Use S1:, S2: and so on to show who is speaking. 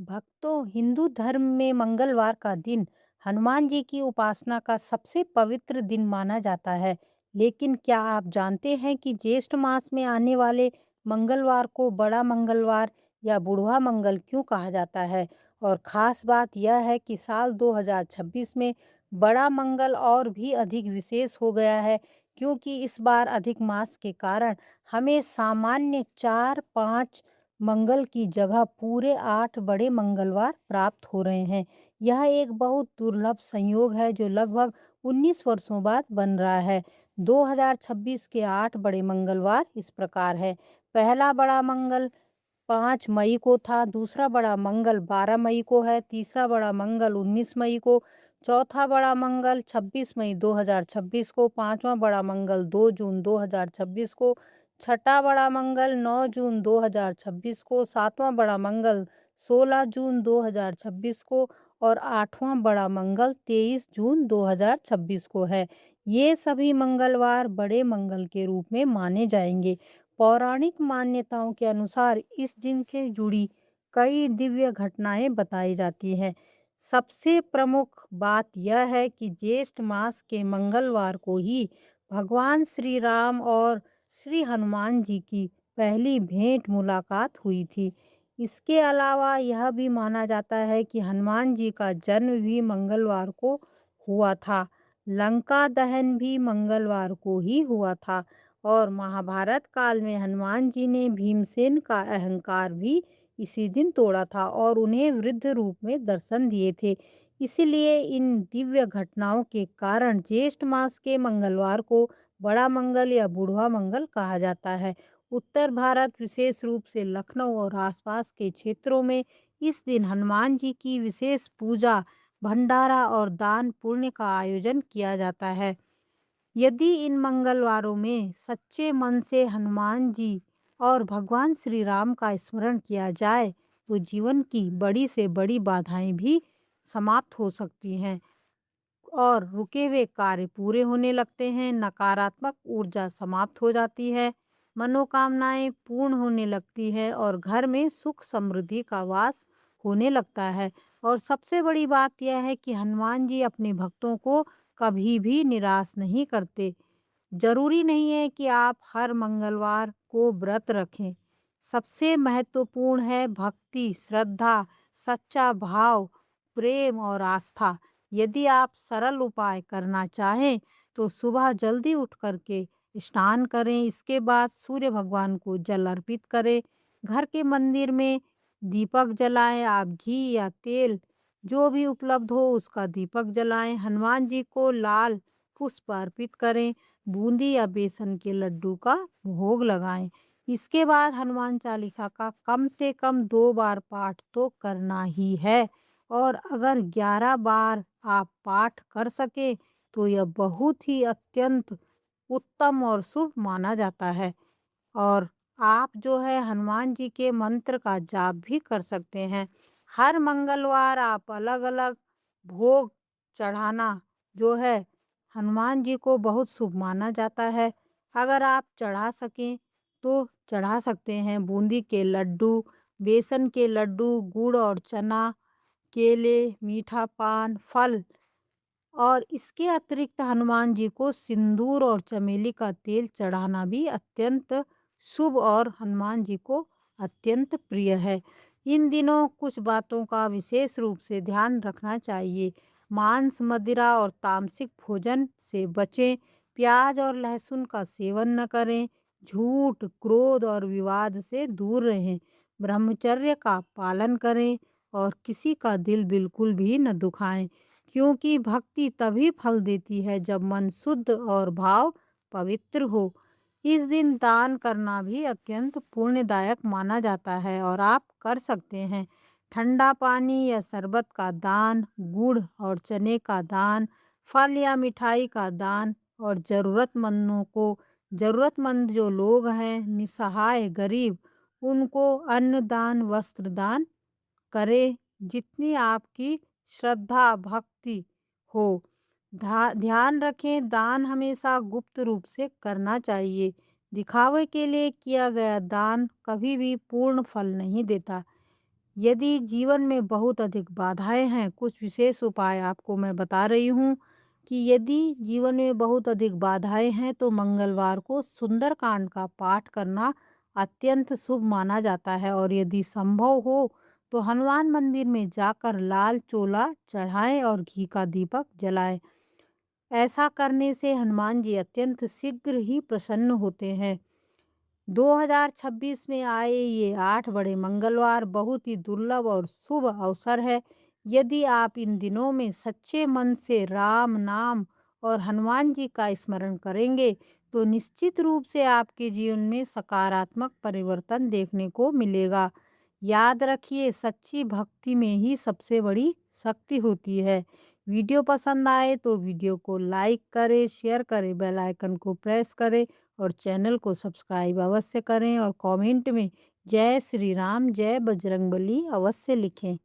S1: भक्तों, हिंदू धर्म में मंगलवार का दिन हनुमान जी की उपासना का सबसे पवित्र दिन माना जाता है। लेकिन क्या आप जानते हैं कि ज्येष्ठ मास में आने वाले मंगलवार को बड़ा मंगलवार या बुढ़वा मंगल क्यों कहा जाता है? और खास बात यह है कि साल 2026 में बड़ा मंगल और भी अधिक विशेष हो गया है, क्योंकि इस बार अधिक मास के कारण हमें सामान्य 4-5 मंगल की जगह पूरे 8 बड़े मंगलवार प्राप्त हो रहे हैं। यह एक बहुत दुर्लभ संयोग है जो लगभग 19 वर्षों बाद बन रहा है। 2026 के 8 बड़े मंगलवार इस प्रकार है। पहला बड़ा मंगल 5 मई को था, दूसरा बड़ा मंगल 12 मई को है, तीसरा बड़ा मंगल 19 मई को, चौथा बड़ा मंगल 26 मई 2026 को, पांचवा बड़ा मंगल 2 जून 2026 को, छठा बड़ा मंगल 9 जून 2026 को, सातवां बड़ा मंगल 16 जून 2026 को और आठवां बड़ा मंगल 23 जून 2026 को है। ये सभी मंगलवार बड़े मंगल के रूप में माने जाएंगे। पौराणिक मान्यताओं के अनुसार इस दिन से जुड़ी कई दिव्य घटनाएं बताई जाती हैं। सबसे प्रमुख बात यह है कि ज्येष्ठ मास के मंगलवार को ही भगवान श्री राम और श्री हनुमान जी की पहली भेंट मुलाकात हुई थी। इसके अलावा यह भी माना जाता है कि हनुमान जी का जन्म भी मंगलवार को हुआ था। लंका दहन भी मंगलवार को ही हुआ था और महाभारत काल में हनुमान जी ने भीमसेन का अहंकार भी इसी दिन तोड़ा था और उन्हें वृद्ध रूप में दर्शन दिए थे। इसीलिए इन दिव्य घटनाओं के कारण ज्येष्ठ मास के मंगलवार को बड़ा मंगल या बुढ़वा मंगल कहा जाता है। उत्तर भारत, विशेष रूप से लखनऊ और आसपास के क्षेत्रों में इस दिन हनुमान जी की विशेष पूजा, भंडारा और दान पुण्य का आयोजन किया जाता है। यदि इन मंगलवारों में सच्चे मन से हनुमान जी और भगवान श्री राम का स्मरण किया जाए, तो जीवन की बड़ी से बड़ी बाधाएं भी समाप्त हो सकती हैं और रुके हुए कार्य पूरे होने लगते हैं, नकारात्मक ऊर्जा समाप्त हो जाती है, मनोकामनाएं पूर्ण होने लगती है और घर में सुख समृद्धि का वास होने लगता है। और सबसे बड़ी बात यह है कि हनुमान जी अपने भक्तों को कभी भी निराश नहीं करते। जरूरी नहीं है कि आप हर मंगलवार को व्रत रखें। सबसे महत्वपूर्ण है भक्ति, श्रद्धा, सच्चा भाव, प्रेम और आस्था। यदि आप सरल उपाय करना चाहें तो सुबह जल्दी उठ करके स्नान करें, इसके बाद सूर्य भगवान को जल अर्पित करें, घर के मंदिर में दीपक जलाएं, आप घी या तेल जो भी उपलब्ध हो उसका दीपक जलाएं, हनुमान जी को लाल पुष्प अर्पित करें, बूंदी या बेसन के लड्डू का भोग लगाएं। इसके बाद हनुमान चालीसा का कम से कम 2 बार पाठ तो करना ही है और अगर 11 बार आप पाठ कर सके तो यह बहुत ही अत्यंत उत्तम और शुभ माना जाता है। और आप जो है हनुमान जी के मंत्र का जाप भी कर सकते हैं। हर मंगलवार आप अलग-अलग भोग चढ़ाना जो है हनुमान जी को बहुत शुभ माना जाता है। अगर आप चढ़ा सकें तो चढ़ा सकते हैं बूंदी के लड्डू, बेसन के लड्डू, गुड़ और चना, केले, मीठा पान, फल और इसके अतिरिक्त हनुमान जी को सिंदूर और चमेली का तेल चढ़ाना भी अत्यंत शुभ और हनुमान जी को अत्यंत प्रिय है। इन दिनों कुछ बातों का विशेष रूप से ध्यान रखना चाहिए। मांस, मदिरा और तामसिक भोजन से बचें। प्याज और लहसुन का सेवन न करें। झूठ, क्रोध और विवाद से दूर रहें। ब्रह्मचर्य का पालन करें और किसी का दिल बिल्कुल भी न दुखाएं, क्योंकि भक्ति तभी फल देती है जब मन शुद्ध और भाव पवित्र हो। इस दिन दान करना भी अत्यंत पुण्यदायक माना जाता है और आप कर सकते हैं। ठंडा पानी या शरबत का दान, गुड़ और चने का दान, फल या मिठाई का दान और ज़रूरतमंद जो लोग हैं, निसहाय, गरीब, उनको अन्न दान, वस्त्र दान करें। जितनी आपकी श्रद्धा भक्ति हो। ध्यान रखें, दान हमेशा गुप्त रूप से करना चाहिए। दिखावे के लिए किया गया दान कभी भी पूर्ण फल नहीं देता। यदि जीवन में बहुत अधिक बाधाएं हैं, कुछ विशेष उपाय आपको मैं बता रही हूँ कि यदि जीवन में बहुत अधिक बाधाएं हैं तो मंगलवार को सुंदरकांड का पाठ करना अत्यंत शुभ माना जाता है, और यदि संभव हो तो हनुमान मंदिर में जाकर लाल चोला चढ़ाएं और घी का दीपक जलाएं। ऐसा करने से हनुमान जी अत्यंत शीघ्र ही प्रसन्न होते हैं। 2026 में आए ये 8 बड़े मंगलवार बहुत ही दुर्लभ और शुभ अवसर है। यदि आप इन दिनों में सच्चे मन से राम नाम और हनुमान जी का स्मरण करेंगे, तो निश्चित रूप से आपके जीवन में सकारात्मक परिवर्तन देखने को मिलेगा। याद रखिए, सच्ची भक्ति में ही सबसे बड़ी शक्ति होती है। वीडियो पसंद आए तो वीडियो को लाइक करें, शेयर करें, बेल आइकन को प्रेस करें और चैनल को सब्सक्राइब अवश्य करें, और कमेंट में जय श्री राम, जय बजरंगबली अवश्य लिखें।